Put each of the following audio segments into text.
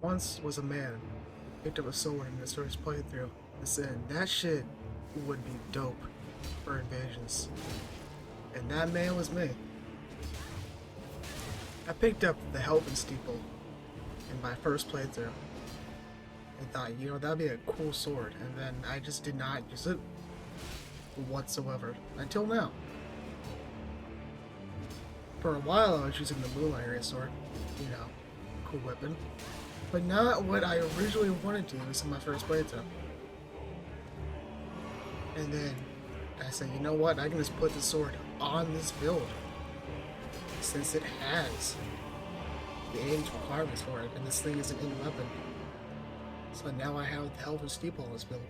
once was a man, picked up a sword in his first playthrough, and said that shit would be dope for invasions. And that man was me. I picked up the Helphen Steeple in my first playthrough and thought, you know, that'd be a cool sword, and then I just did not use it whatsoever until now. For a while I was using the Moonlight Ray sword, you know, cool weapon, but not what I originally wanted to use in my first playthrough. And then I said, you know what, I can just put the sword on this build, since it has the age requirements for it, and this thing is an in weapon. So now I have the Helphen Steeple on this build.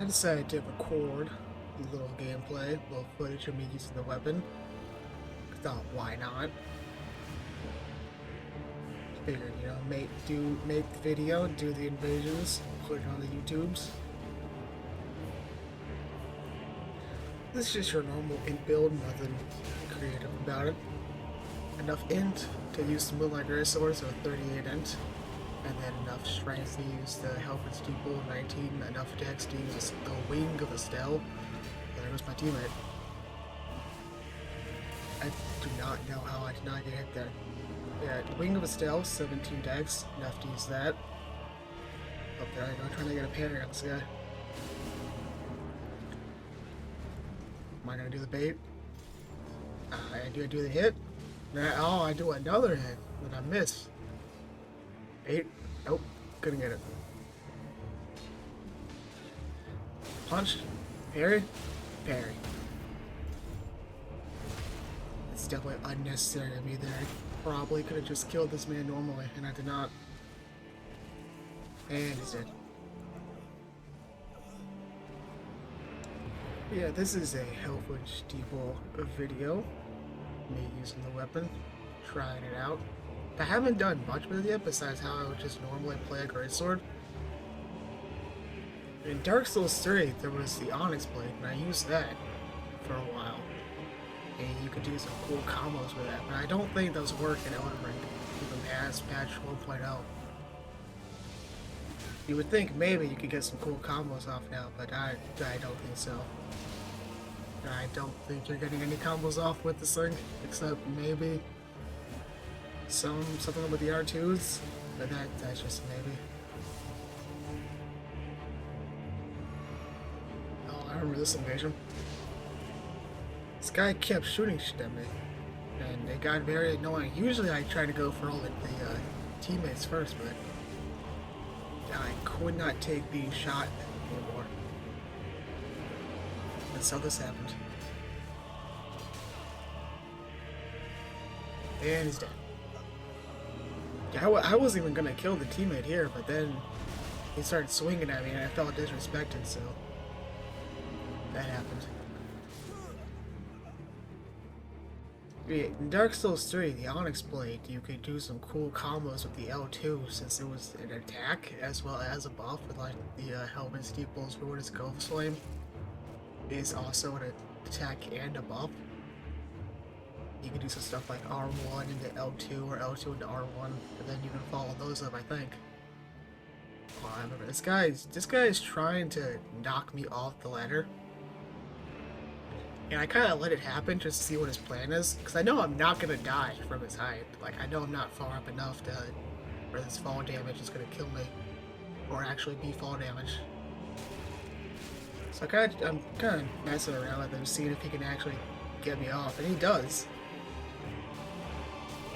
I decided to record a little gameplay, a little footage of me using the weapon. I thought, why not? Figured, you know, make the video, do the invasions, put it on the YouTubes. This is just your normal int build, nothing creative about it. Enough int to use the Moonlight Ray sword, so 38 int. And then enough strength to use the Helphen Steeple, 19, enough dex to use the Wing of Estelle. There goes my teammate. I do not know how I did not get hit there. Yeah, Wing of Estelle, 17 dex, enough to use that. Oh, there I go, trying to get a parry on this guy. Am I gonna do the bait? Do I do the hit? Oh, I do another hit, but I miss. Bait? Nope, couldn't get it. Punch? Parry? Parry. It's definitely unnecessary to me there. I probably could have just killed this man normally, and I did not. And he's dead. Yeah, this is a Helphen Steeple video. Me using the weapon, trying it out. I haven't done much with it yet besides how I would just normally play a greatsword. In Dark Souls 3, there was the Onyx Blade, and I used that for a while. And you could do some cool combos with that, but I don't think those work in Elden Ring, even past patch 1.0. You would think maybe you could get some cool combos off now, but I don't think so. I don't think you're getting any combos off with this thing, except maybe something with the R2s, but that's just maybe. Oh, I remember this invasion. This guy kept shooting shit at me, and it got very annoying. Usually I try to go for all the teammates first, but I could not take being shot anymore. That's how this happened. And he's dead. Yeah, I wasn't even gonna kill the teammate here, but then he started swinging at me and I felt disrespected, so that happened. Yeah, in Dark Souls 3, the Onyx Blade, you could do some cool combos with the L2 since it was an attack as well as a buff with like the Helphen Steeple's Ruinous Ghost Flame is also an attack and a buff. You can do some stuff like R1 into L2 or L2 into R1, and then you can follow those up, I think. Oh, I remember this guy is trying to knock me off the ladder. And I kind of let it happen just to see what his plan is, because I know I'm not going to die from his height. Like, I know I'm not far up enough to where this fall damage is going to kill me, or actually be fall damage. So I'm kind of messing around with him, seeing if he can actually get me off, and he does.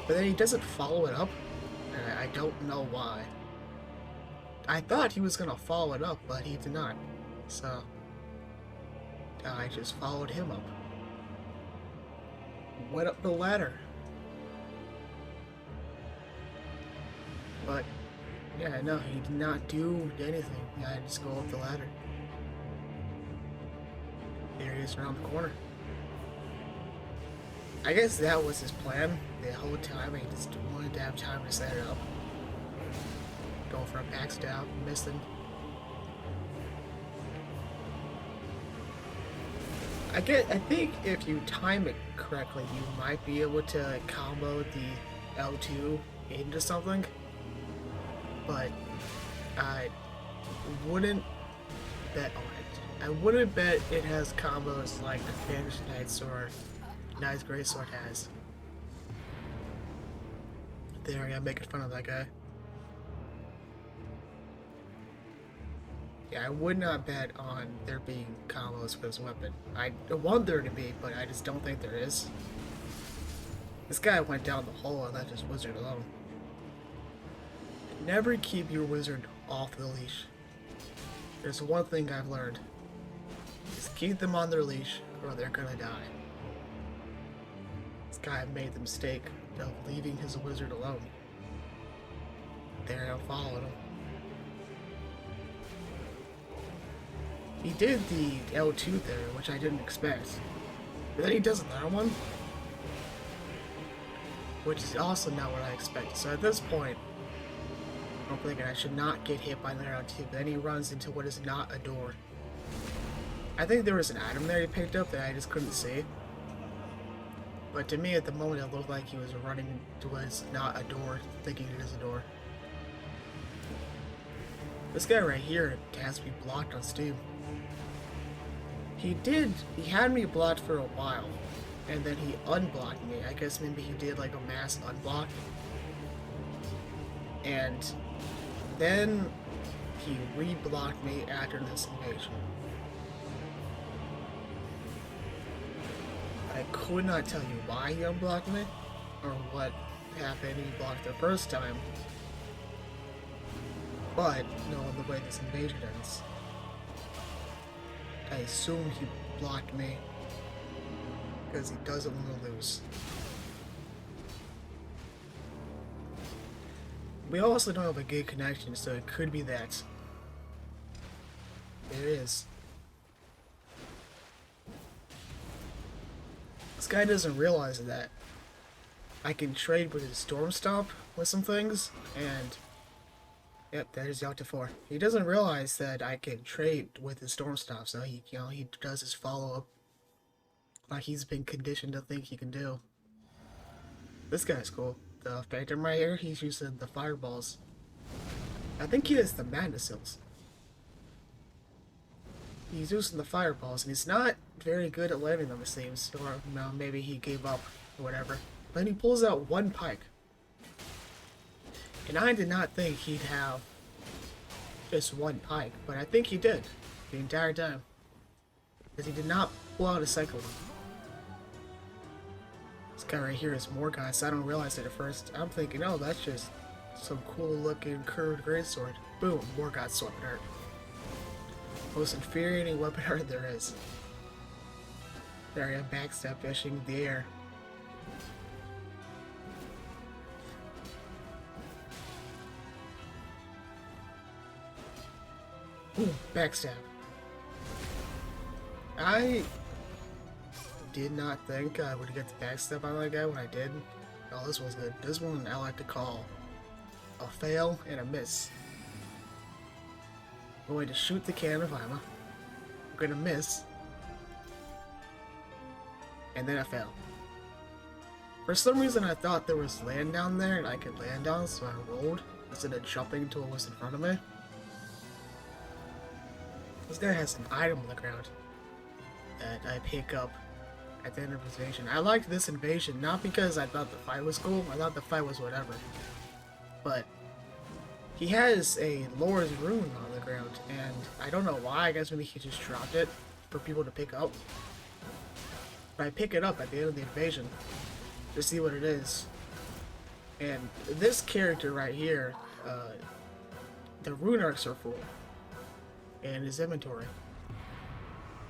But then he doesn't follow it up, and I don't know why. I thought he was going to follow it up, but he did not. So I just followed him up. Went up the ladder. But, yeah, no, he did not do anything. Yeah, I just go up the ladder. There he is around the corner. I guess that was his plan the whole time. He just wanted to have time to set it up. Going for a backstab, missing. I think if you time it correctly, you might be able to combo the L2 into something, but I wouldn't bet on it. I wouldn't bet it has combos like Vanished Knight's or Knight's Greatsword has. There, I'm making fun of that guy. Yeah, I would not bet on there being combos for this weapon. I want there to be, but I just don't think there is. This guy went down the hole and left his wizard alone. Never keep your wizard off the leash. There's one thing I've learned. Just keep them on their leash or they're gonna die. This guy made the mistake of leaving his wizard alone. There, I followed him. He did the L2 there, which I didn't expect. But then he does another one, which is also not what I expected. So at this point, I'm thinking I should not get hit by another L2, but then he runs into what is not a door. I think there was an item there he picked up that I just couldn't see. But to me, at the moment, it looked like he was running towards not a door, thinking it is a door. This guy right here has to be blocked on Steam. He had me blocked for a while, and then he unblocked me. I guess maybe he did like a mass unblock. And then he re-blocked me after this invasion. I could not tell you why he unblocked me, or what happened. He blocked the first time. But, knowing the way this invasion ends, I assume he blocked me because he doesn't want to lose. We also don't have a good connection, so it could be that. There it is. This guy doesn't realize that I can trade with his Storm Stomp with some things, and yep, there's Yacht 4. He doesn't realize that I can trade with his Storm Stomp, so he does his follow-up like he's been conditioned to think he can do. This guy's cool. The Phantom right here, he's using the fireballs. I think he has the Madness Hills. He's using the fireballs, and he's not very good at landing them, it seems. Or, maybe he gave up, or whatever. But he pulls out one pike. And I did not think he'd have just one pike, but I think he did the entire time. Because he did not pull out a second one. This guy right here is Morgoth, so I don't realize it at first. I'm thinking, oh, that's just some cool looking curved greatsword. Boom, Morgoth sword art. Most infuriating weapon art there is. There I am, backstab fishing the air. Ooh, backstab. I did not think I would get the backstab on that guy when I did. Oh, this one's good. This one I like to call a fail and a miss. I'm going to shoot the can of ammo. I'm going to miss. And then I fail. For some reason I thought there was land down there and I could land on, so I rolled instead of jumping to what was in front of me. This guy has an item on the ground that I pick up at the end of his invasion. I liked this invasion not because I thought the fight was cool, I thought the fight was whatever. But he has a Lord's Rune on the ground, and I don't know why, I guess maybe he just dropped it for people to pick up. But I pick it up at the end of the invasion to see what it is. And this character right here, the rune arcs are full in his inventory.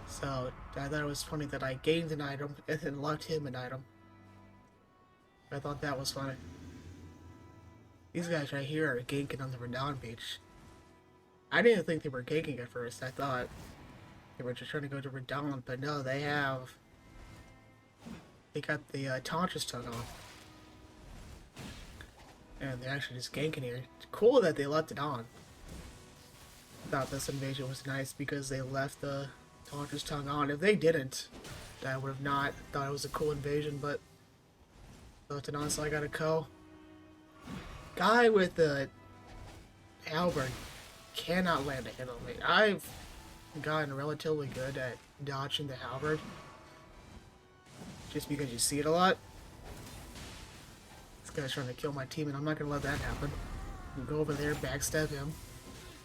So I thought it was funny that I gained an item and then left him an item. I thought that was funny. These guys right here are ganking on the Redown beach. I didn't think they were ganking at first. I thought they were just trying to go to Redown, but no, they got the Tantra's tongue on. And they're actually just ganking here. It's cool that they left it on. I thought this invasion was nice because they left the talk his tongue on. If they didn't, I would have not thought it was a cool invasion, but to honestly, I gotta go. Guy with the halberd cannot land a hit on me. I've gotten relatively good at dodging the halberd, just because you see it a lot. This guy's trying to kill my team, and I'm not gonna let that happen. You go over there, backstab him.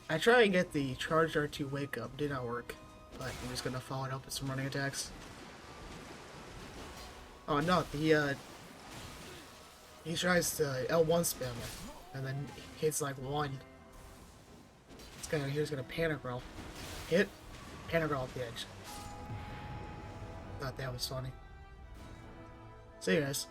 I try and get the charge R2 wake up, did not work, but I'm just gonna follow it up with some running attacks. Oh no, he tries to L1 spam it, and then hits like one. This guy here's gonna panic roll. Hit, panic roll at the edge. Thought that was funny. See you guys.